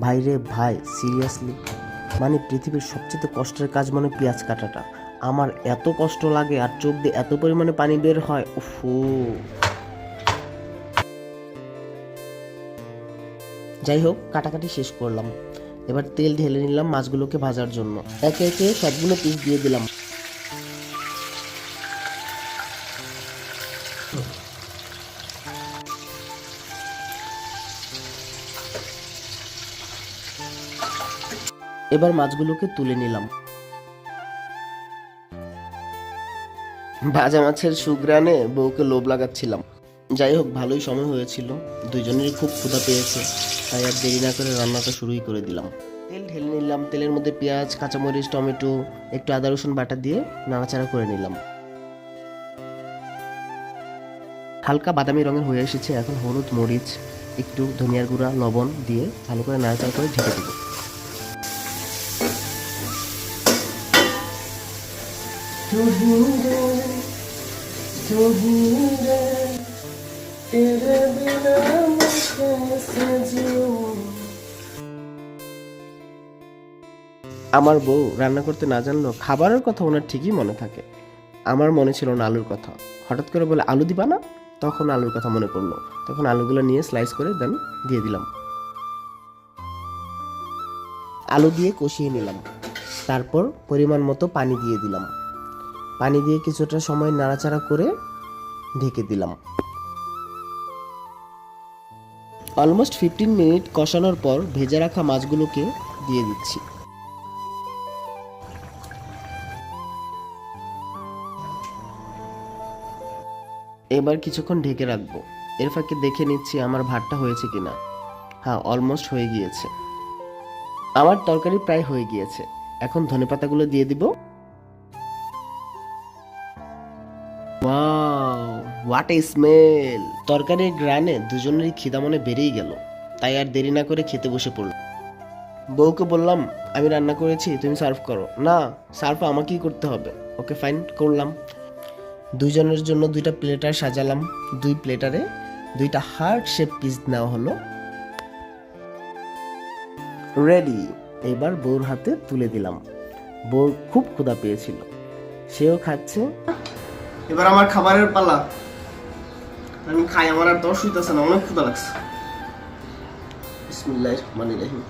ভাই রে ভাই, সিরিয়াসলি মানে পৃথিবীর সবচেয়ে কষ্টের কাজ মানে পেঁয়াজ কাটাটা। আমার এত কষ্ট লাগে আর চোখ দিয়ে এত পরিমাণে পানি বের হয়, উফু। যাই হোক, কাটাকাটি শেষ করলাম। এবার তেল ঢেলে নিলাম মাছগুলোকে ভাজার জন্য। একে একে সবগুলো পিস দিয়ে দিলাম। এবার মাছগুলোকে তুলে নিলাম। ভাজা মাছের সুঘ্রাণে বউকে লোভ লাগাচ্ছিলাম। যাই হোক, ভালোই সময় হয়েছিল, দুজনেরই খুব ক্ষুধা পেয়েছে, তাই আর দেরি না করে রান্নাটা শুরুই করে দিলাম। তেল ঢেলে নিলাম, তেলের মধ্যে পেঁয়াজ, কাঁচামরিচ, টমেটো, একটু আদা রসুন বাটা দিয়ে নাড়াচাড়া করে নিলাম। হালকা বাদামি রঙের হয়ে এসেছে, এখন হলুদ, মরিচ, একটু ধনিয়ার গুঁড়া, লবণ দিয়ে ভালো করে নাড়াচাড়া করে ঢেকে দেবো। আমার বউ রান্না করতে না জানলেও খাবারের কথা ওনার ঠিকই মনে থাকে। আমার মনে ছিল না আলুর কথা। হঠাৎ করে বলে, আলু দিবা না? তখন আলুর কথা মনে পড়লো। তখন আলুগুলো নিয়ে স্লাইস করে দেন দিয়ে দিলাম। আলু দিয়ে কষিয়ে নিলাম। তারপর পরিমাণ মতো পানি দিয়ে দিলাম। পানি দিয়ে কিছুটা সময় নাড়াচাড়া করে ঢেকে দিলাম। অলমোস্ট 15 মিনিট কষানোর পর ভেজে রাখা মাছগুলোকে দিয়ে দিচ্ছি। এবার কিছুক্ষণ ঢেকে রাখবো। এর ফাঁকে দেখে নিচ্ছি আমার ভাতটা হয়েছে কিনা। হ্যাঁ, অলমোস্ট হয়ে গিয়েছে। আমার তরকারি প্রায় হয়ে গিয়েছে। এখন ধনেপাতাগুলো দিয়ে দিব। Wow, what a smell! তরকারির গ্রানে দুজনেরই খিদা মনে বেড়েই গেল, তাই আর দেরি না করে খেতে বসে পড়ল। বউকে বললাম, আমি রান্না করেছি, তুমি সার্ভ করো। না, সার্ভ আমাকেই করতে হবে। ওকে ফাইন, করলাম। দুইজনের জন্য দুইটা প্লেটার সাজালাম। দুই প্লেটারে দুইটা হার্ট শেপ পিস নেওয়া হলো। রেডি। এবার বউর হাতে তুলে দিলাম। বউ খুব ক্ষুধা পেয়েছিল, সেও খাচ্ছে। এবার আমার খাবারের পালা। আমি খাই, আমার আর দশ হইতেছে না, অনেক ক্ষুধা লাগছে। বিসমিল্লাহির রহমানির রহিম।